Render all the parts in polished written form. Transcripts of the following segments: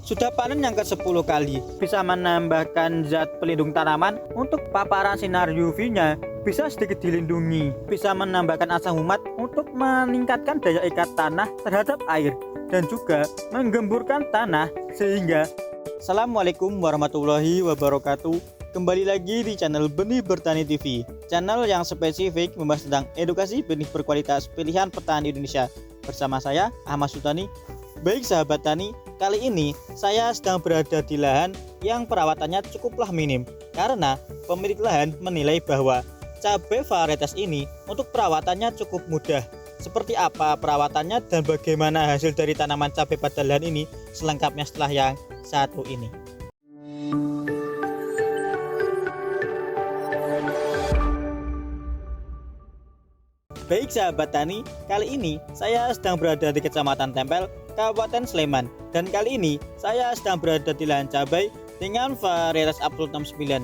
sudah panen yang ke-10 kali, bisa menambahkan zat pelindung tanaman untuk paparan sinar UV-nya bisa sedikit dilindungi, bisa menambahkan asam humat untuk meningkatkan daya ikat tanah terhadap air, dan juga menggemburkan tanah sehingga. Assalamualaikum warahmatullahi wabarakatuh. Kembali lagi di channel Benih Bertani TV, channel yang spesifik membahas tentang edukasi benih berkualitas pilihan petani Indonesia. Bersama saya Ahmad Sultani. Baik sahabat tani, kali ini saya sedang berada di lahan yang perawatannya cukuplah minim, karena pemilik lahan menilai bahwa cabai varietas ini untuk perawatannya cukup mudah. Seperti apa perawatannya dan bagaimana hasil dari tanaman cabai pada lahan ini, selengkapnya setelah yang satu ini. Baik sahabat tani, kali ini saya sedang berada di Kecamatan Tempel, Kabupaten Sleman. Dan kali ini saya sedang berada di lahan cabai dengan varietas Absolut 69.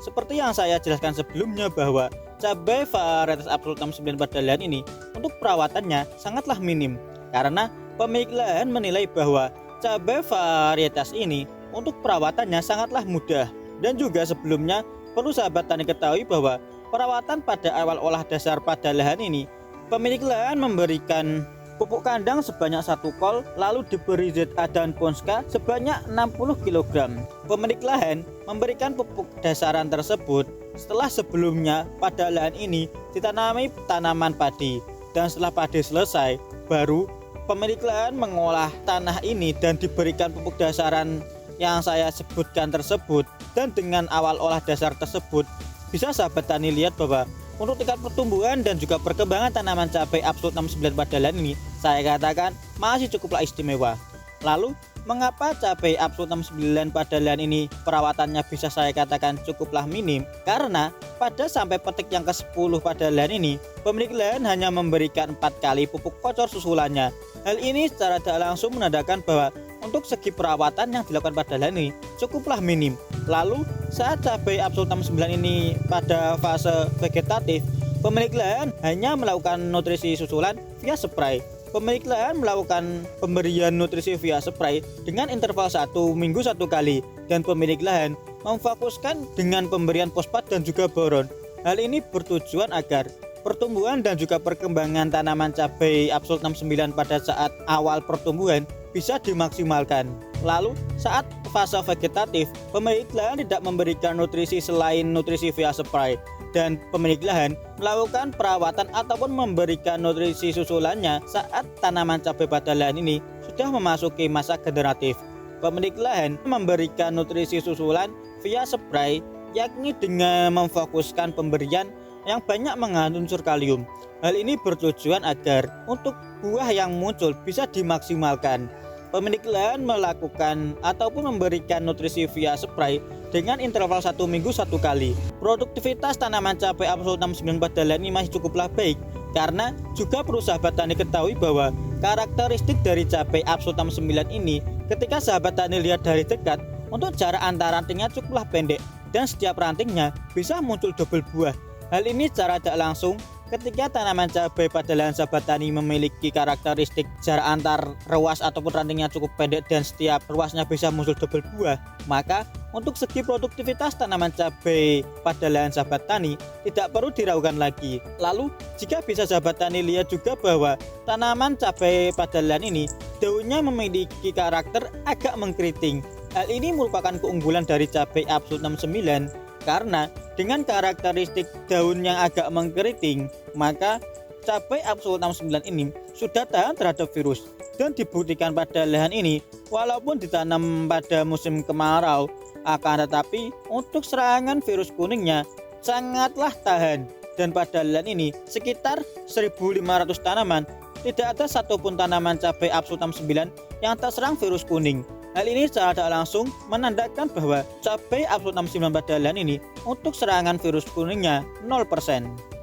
Seperti yang saya jelaskan sebelumnya bahwa cabai varietas Absolut 69 pada lahan ini untuk perawatannya sangatlah minim, karena pemilik lahan menilai bahwa cabai varietas ini untuk perawatannya sangatlah mudah. Dan juga sebelumnya perlu sahabat tani ketahui bahwa perawatan pada awal olah dasar pada lahan ini, pemilik lahan memberikan pupuk kandang sebanyak 1 kol, lalu diberi ZA dan Ponska sebanyak 60 kg. Pemilik lahan memberikan pupuk dasaran tersebut setelah sebelumnya pada lahan ini ditanami tanaman padi, dan setelah padi selesai, baru pemilik lahan mengolah tanah ini dan diberikan pupuk dasaran yang saya sebutkan tersebut. Dan dengan awal olah dasar tersebut, bisa sahabat tani lihat bahwa untuk tingkat pertumbuhan dan juga perkembangan tanaman cabai Absolut 69 pada lahan ini, saya katakan masih cukuplah istimewa. Lalu, mengapa cabai Absolut 69 pada lahan ini perawatannya bisa saya katakan cukuplah minim? Karena pada sampai petik yang ke-10 pada lahan ini, pemilik lahan hanya memberikan 4 kali pupuk kocor susulannya. Hal ini secara tidak langsung menandakan bahwa untuk segi perawatan yang dilakukan pada lahan ini cukuplah minim. Lalu saat cabai Absolut 69 ini pada fase vegetatif, pemilik lahan hanya melakukan nutrisi susulan via spray. Pemilik lahan melakukan pemberian nutrisi via spray dengan interval 1 minggu 1 kali, dan pemilik lahan memfokuskan dengan pemberian fosfat dan juga boron. Hal ini bertujuan agar pertumbuhan dan juga perkembangan tanaman cabai Absolut 69 pada saat awal pertumbuhan bisa dimaksimalkan. Lalu saat fase vegetatif, pemilik lahan tidak memberikan nutrisi selain nutrisi via spray, dan pemilik lahan melakukan perawatan ataupun memberikan nutrisi susulannya saat tanaman cabai pada lahan ini sudah memasuki masa generatif. Pemilik lahan memberikan nutrisi susulan via spray, yakni dengan memfokuskan pemberian yang banyak mengandung unsur kalium. Hal ini bertujuan agar untuk buah yang muncul bisa dimaksimalkan. Pemilik lahan melakukan ataupun memberikan nutrisi via spray dengan interval 1 minggu 1 kali. Produktivitas tanaman cabai Absolut 69 pada lahan ini masih cukuplah baik, karena juga perlu sahabat tani ketahui bahwa karakteristik dari cabai Absolut 69 ini, ketika sahabat tani lihat dari dekat, untuk jarak antara rantingnya cukuplah pendek, dan setiap rantingnya bisa muncul double buah. Hal ini secara tidak langsung ketika tanaman cabai pada lahan sahabat tani memiliki karakteristik jarak antar ruas ataupun rantingnya cukup pendek dan setiap ruasnya bisa muncul double buah, maka untuk segi produktivitas tanaman cabai pada lahan sahabat tani tidak perlu diragukan lagi. Lalu jika bisa sahabat tani lihat juga bahwa tanaman cabai pada lahan ini daunnya memiliki karakter agak mengkeriting. Hal ini merupakan keunggulan dari cabai Absolut 69, karena dengan karakteristik daun yang agak mengkeriting, maka cabai Absolut 69 ini sudah tahan terhadap virus, dan dibuktikan pada lahan ini walaupun ditanam pada musim kemarau, akan tetapi untuk serangan virus kuningnya sangatlah tahan. Dan pada lahan ini sekitar 1.500 tanaman, tidak ada satupun tanaman cabai Absolut 69 yang terserang virus kuning. Hal ini secara tidak langsung menandakan bahwa cabai Absolut 69 pada lahan ini untuk serangan virus kuningnya 0%.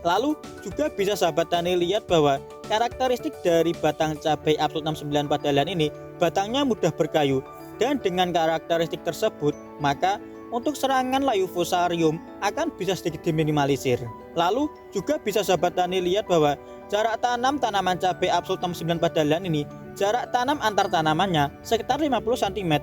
Lalu juga bisa sahabat tani lihat bahwa karakteristik dari batang cabai Absolut 69 pada lahan ini, batangnya mudah berkayu, dan dengan karakteristik tersebut maka untuk serangan layu fusarium akan bisa sedikit diminimalisir. Lalu juga bisa sahabat tani lihat bahwa jarak tanam tanaman cabai Absolut 69 pada lahan ini, jarak tanam antar tanamannya sekitar 50 cm.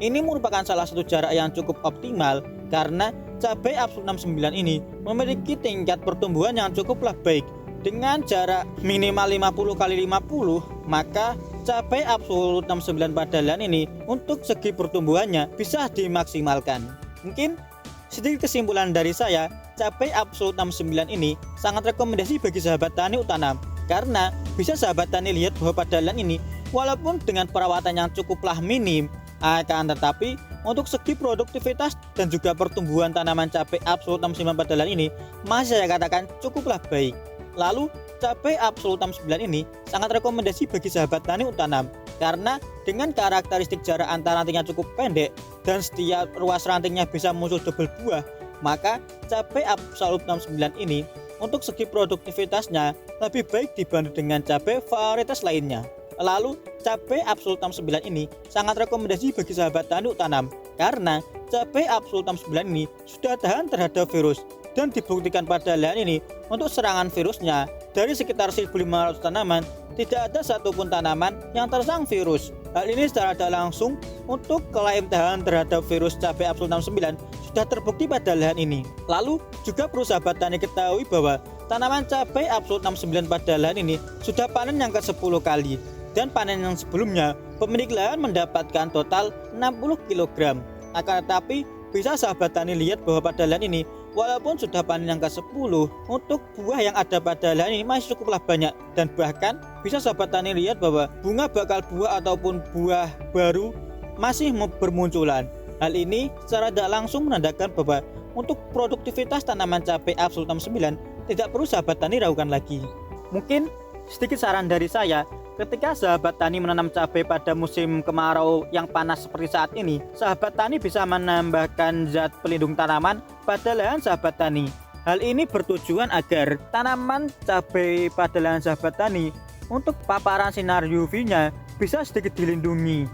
Ini merupakan salah satu jarak yang cukup optimal karena cabai Absolut 69 ini memiliki tingkat pertumbuhan yang cukuplah baik. Dengan jarak minimal 50 x 50, maka cabai Absolut 69 pada lahan ini untuk segi pertumbuhannya bisa dimaksimalkan. Mungkin sedikit kesimpulan dari saya, cabai Absolut 69 ini sangat rekomendasi bagi sahabat tani untuk tanam karena bisa sahabat tani lihat bahwa pada lahan ini walaupun dengan perawatan yang cukuplah minim, akan tetapi untuk segi produktivitas dan juga pertumbuhan tanaman cabai Absolut 69 pada lahan ini masih saya katakan cukuplah baik. Lalu cabai Absolut 69 ini sangat rekomendasi bagi sahabat tani untuk tanam karena dengan karakteristik jarak antar rantingnya cukup pendek dan setiap ruas rantingnya bisa muncul double buah, maka cabai Absolut 69 ini untuk segi produktivitasnya lebih baik dibanding dengan cabai varietas lainnya. Lalu cabai Absolut 69 ini sangat rekomendasi bagi sahabat tani untuk tanam karena cabai Absolut 69 ini sudah tahan terhadap virus dan dibuktikan pada lahan ini untuk serangan virusnya dari sekitar 1.500 tanaman tidak ada satupun tanaman yang terserang virus. Hal ini secara tidak langsung untuk klaim tahan terhadap virus cabai Absolut 69 sudah terbukti pada lahan ini. Lalu juga perlu sahabat tani ketahui bahwa tanaman cabai Absolut 69 pada lahan ini sudah panen yang ke-10 kali dan panen yang sebelumnya pemilik lahan mendapatkan total 60 kg. Akan tetapi bisa sahabat tani lihat bahwa pada lahan ini walaupun sudah panen yang ke-10, untuk buah yang ada pada lahan ini masih cukuplah banyak dan bahkan bisa sahabat tani lihat bahwa bunga bakal buah ataupun buah baru masih bermunculan. Hal ini secara tidak langsung menandakan bahwa untuk produktivitas tanaman cabai Absolut 69 tidak perlu sahabat tani ragukan lagi. Mungkin sedikit saran dari saya, ketika sahabat tani menanam cabai pada musim kemarau yang panas seperti saat ini, sahabat tani bisa menambahkan zat pelindung tanaman pada lahan sahabat tani. Hal ini bertujuan agar tanaman cabai pada lahan sahabat tani untuk paparan sinar UV-nya bisa sedikit dilindungi.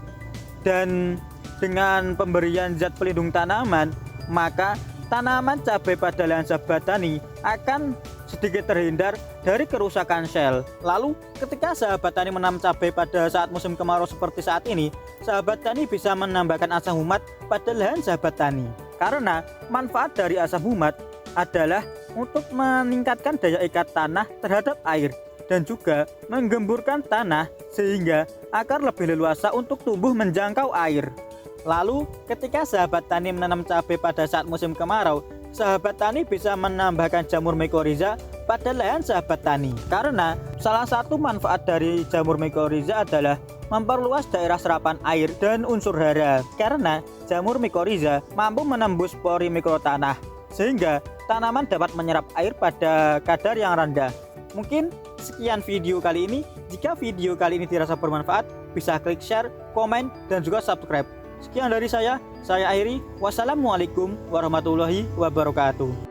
Dan dengan pemberian zat pelindung tanaman, maka tanaman cabai pada lahan sahabat tani akan sedikit terhindar dari kerusakan sel. Lalu ketika sahabat tani menanam cabai pada saat musim kemarau seperti saat ini, sahabat tani bisa menambahkan asam humat pada lahan sahabat tani. Karena manfaat dari asam humat adalah untuk meningkatkan daya ikat tanah terhadap air dan juga menggemburkan tanah sehingga akar lebih leluasa untuk tumbuh menjangkau air. Lalu ketika sahabat tani menanam cabai pada saat musim kemarau, sahabat tani bisa menambahkan jamur mycorrhiza pada lahan sahabat tani. Karena salah satu manfaat dari jamur mycorrhiza adalah memperluas daerah serapan air dan unsur hara. Karena jamur mycorrhiza mampu menembus pori mikrotanah sehingga tanaman dapat menyerap air pada kadar yang rendah. Mungkin sekian video kali ini. Jika video kali ini dirasa bermanfaat, bisa klik share, komen, dan juga subscribe. Sekian dari saya akhiri. Wassalamualaikum warahmatullahi wabarakatuh.